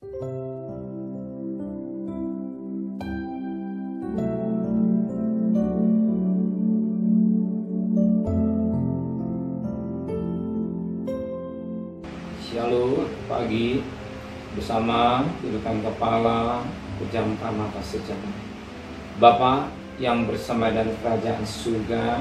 Shalom pagi bersama dudukan kepala, pejamkan mata sejenak. Bapa yang bersama dari kerajaan surga,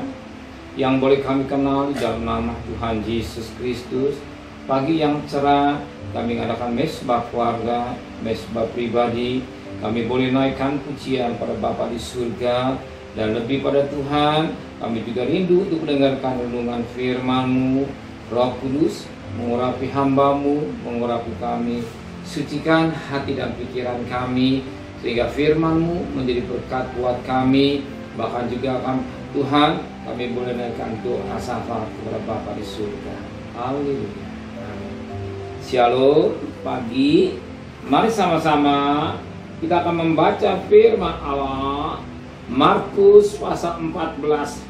yang boleh kami kenal di dalam nama Tuhan Yesus Kristus, pagi yang cerah kami adakan mesbah keluarga, mesbah pribadi. Kami boleh naikkan pujian pada Bapa di surga, dan lebih pada Tuhan, kami juga rindu untuk mendengarkan renungan firman-Mu. Roh Kudus mengurapi hamba-Mu, mengurapi kami, sucikan hati dan pikiran kami, sehingga firman-Mu menjadi berkat buat kami. Bahkan juga Tuhan, kami boleh naikkan doa syafaat kepada Bapa di surga. Haleluya. Shalom pagi, mari sama-sama kita akan membaca firman Allah, Markus pasal 14.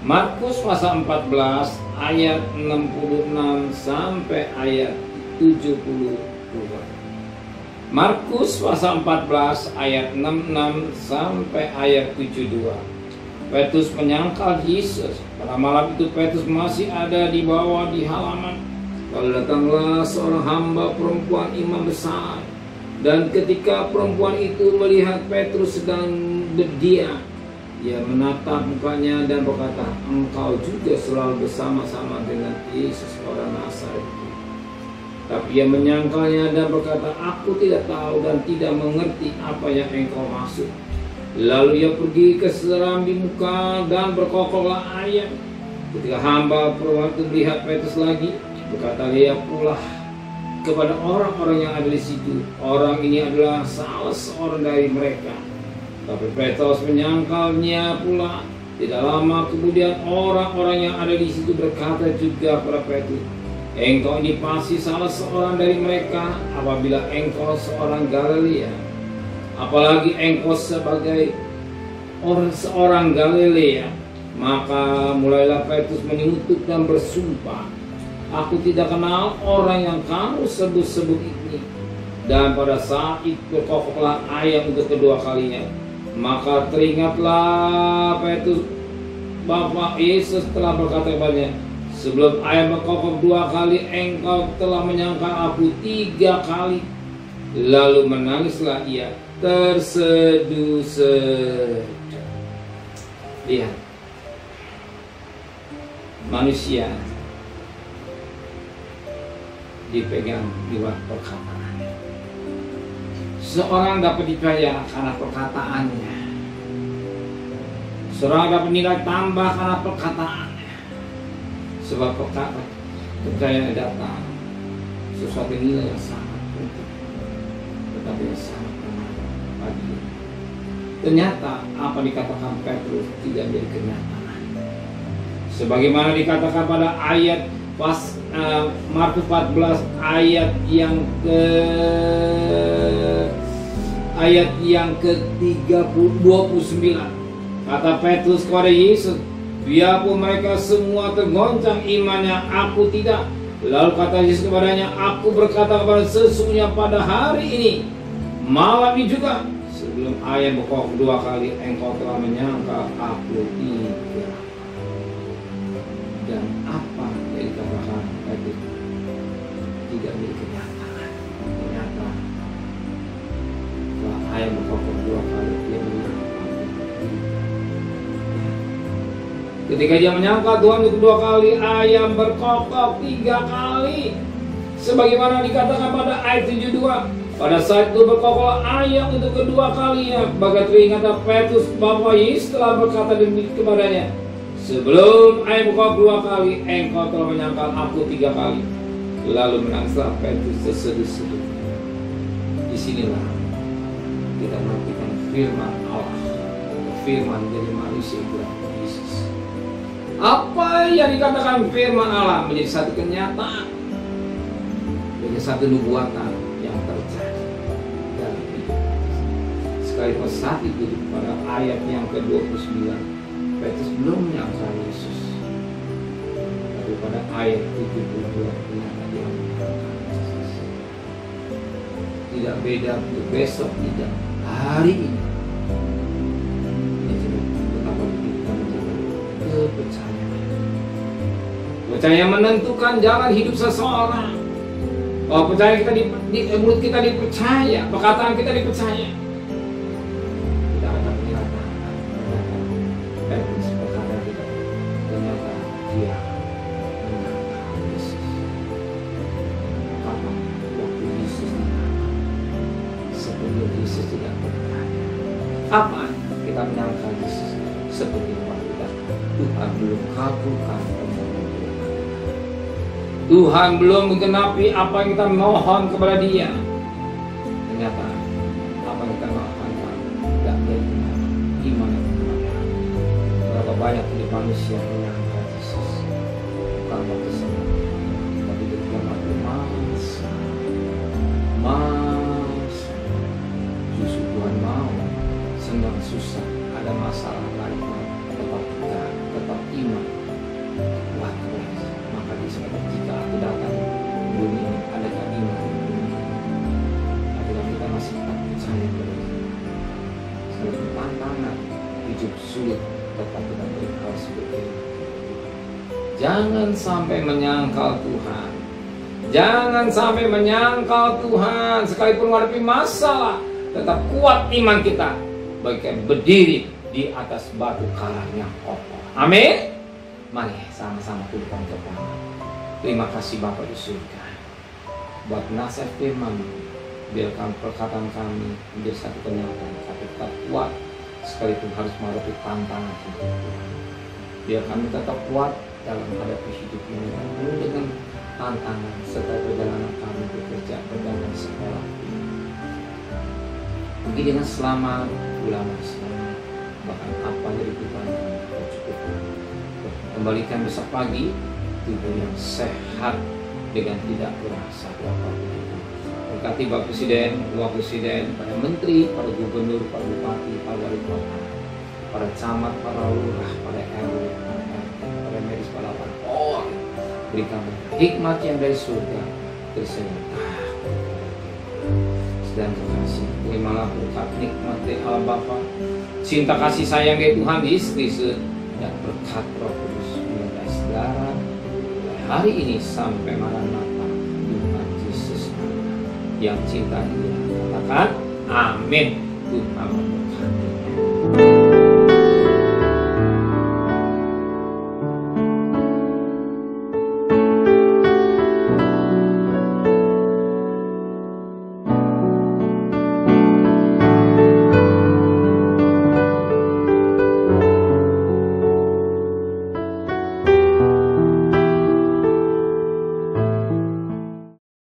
Markus pasal 14 ayat 66 sampai ayat 72. Markus pasal 14 ayat 66 sampai ayat 72. Petrus menyangkal Yesus. Pada malam itu Petrus masih ada di bawah di halaman. Lalu datanglah seorang hamba perempuan imam besar. Dan ketika perempuan itu melihat Petrus sedang berdiam, dia menatap mukanya dan berkata, "Engkau juga selalu bersama-sama dengan Yesus orang Nazaret." Tapi ia menyangkalnya dan berkata, "Aku tidak tahu dan tidak mengerti apa yang engkau maksud." Lalu ia pergi ke serambi muka dan berkokoklah ayat. Ketika hamba perempuan itu melihat Petrus lagi, berkata dia pula kepada orang-orang yang ada di situ, "Orang ini adalah salah seorang dari mereka." Tapi Petrus menyangkalnya pula. Tidak lama kemudian orang-orang yang ada di situ berkata juga kepada Petrus, "Engkau ini pasti salah seorang dari mereka, apabila engkau seorang Galilea. Apalagi engkau sebagai seorang Galilea." Maka mulailah Petrus mengutuk dan bersumpah, "Aku tidak kenal orang yang kamu sebut-sebut ini." Dan pada saat itu berkokoklah ayat untuk kedua kalinya. Maka teringatlah Petrus Bapa Yesus telah berkata kepadanya, "Sebelum ayam berkokok dua kali, engkau telah menyangkal aku 3 kali." Lalu menangislah ia terseduh-seduh. Lihat, manusia dipegang lewat perkataan. Seorang dapat dipercaya karena perkataannya. Seorang dapat nilai tambah karena perkataannya. Sebab kepercayaan datang sesuatu nilai yang sangat penting, tetapi yang sangat bermakna bagi dia. Ternyata apa dikatakan Petrus tidak menjadi kenyataan. Sebagaimana dikatakan pada ayat Markus 14 ayat yang ke-29. Kata Petrus kepada Yesus, "Biarpun mereka semua tergoncang imannya, aku tidak." Lalu kata Yesus kepadanya, "Aku berkata kepada sesungguhnya pada hari ini, malam ini juga, sebelum ayam berkokok 2 kali, engkau telah menyangkal aku 3." Dan apa yang dikatakan tadi tidak menjadi kenyataan. Ternyata setelah ayam berkokok 2 kali, dia menyangkal. Ketika dia menyangkal Tuhan untuk 2 kali, ayam berkokok 3 kali. Sebagaimana dikatakan pada ayat 72. Pada saat itu berkokoklah ayam untuk kedua kalinya. Bagai teringat Petrus Bapa Yesus telah berkata kepadanya, "Sebelum ayam berkokok 2 kali, engkau telah menyangkal aku 3 kali." Lalu menangislah Petrus terseduh-seduh. Disinilah kita menantikan firman Allah, firman dari manusia Yesus. Apa yang dikatakan firman Allah menjadi satu kenyataan, menjadi satu nubuatan yang terjadi dalam hidup. Sekalipun saat itu pada ayat yang ke-29 Petrus belum menyangkal Yesus, tapi pada ayat 72 ternyata dia menyangkal Yesus. tidak beda untuk besok, tidak hari ini. Betapa kita menjaga kepercayaan. Percaya menentukan jalan hidup seseorang. Oh, percaya kita mulut kita dipercaya, perkataan kita dipercaya. Tidak ada penyerahan. Dan perkataan kita ternyata dia menyangkal Yesus. Kapan waktu Yesus seperti Yesus tidak bertanya. Kapan kita menyangkal Yesus seperti waktu datang Tuhan belum kabulkan permohonan Tuhan. Tuhan belum menggenapi apa yang kita mohon kepada Dia. Ternyata apa yang kita mohonkan tidak benar. Iman yang benar. Berapa banyak hidup manusia yang menyangkal Yesus bukan waktu senang, tapi ketika waktu masa justru Tuhan mau senang susah ada masalah lain tetap tegar, tetap iman kuat terus. Maka disebut jika aku datang bumi ini adakah iman di bumi ini? Apabila kita masih tak percaya kepada Dia, sekalipun tantangan hidup sulit tetap kita berikrar seperti itu. Jangan sampai menyangkal Tuhan. Jangan sampai menyangkal Tuhan. Sekalipun menghadapi masalah, tetap kuat iman kita, bagaikan berdiri di atas batu karang yang kokoh. Amin. Mari sama-sama tundukkan kepala. Terima kasih Bapa di surga buat nasihat firman. Biarkan perkataan kami menjadi satu kenyataan. Kami tetap kuat sekalipun harus menghadapi tantangan hidup. Biar kami tetap kuat dalam menghadapi hidup ini penuh dengan tantangan serta perjalanan kami bekerja, perjalanan sekolah ini. Pergi dengan selamat, pulang selamat. Bahkan apa dari Tuhan kami cukupkan. Kembalikan besok pagi tubuh yang sehat dengan tidak berasa apapun. Berkati Bapak Presiden, Wakil Presiden, para Menteri, para Gubernur, para Bupati, para Wali Kota, para camat, para lurah, para RW, para medis, para lapor. Berikan hikmat yang dari surga tersenyum. Dan terkasih, terimalah berkat nikmat dari Allah Bapa, cinta kasih sayang dari Tuhan Yesus, dan berkat Roh Kudus menyertai saudara mulai hari ini sampai Maranatha Tuhan Yesus yang cinta Dia. Katakan amin. Tuhan memberkati.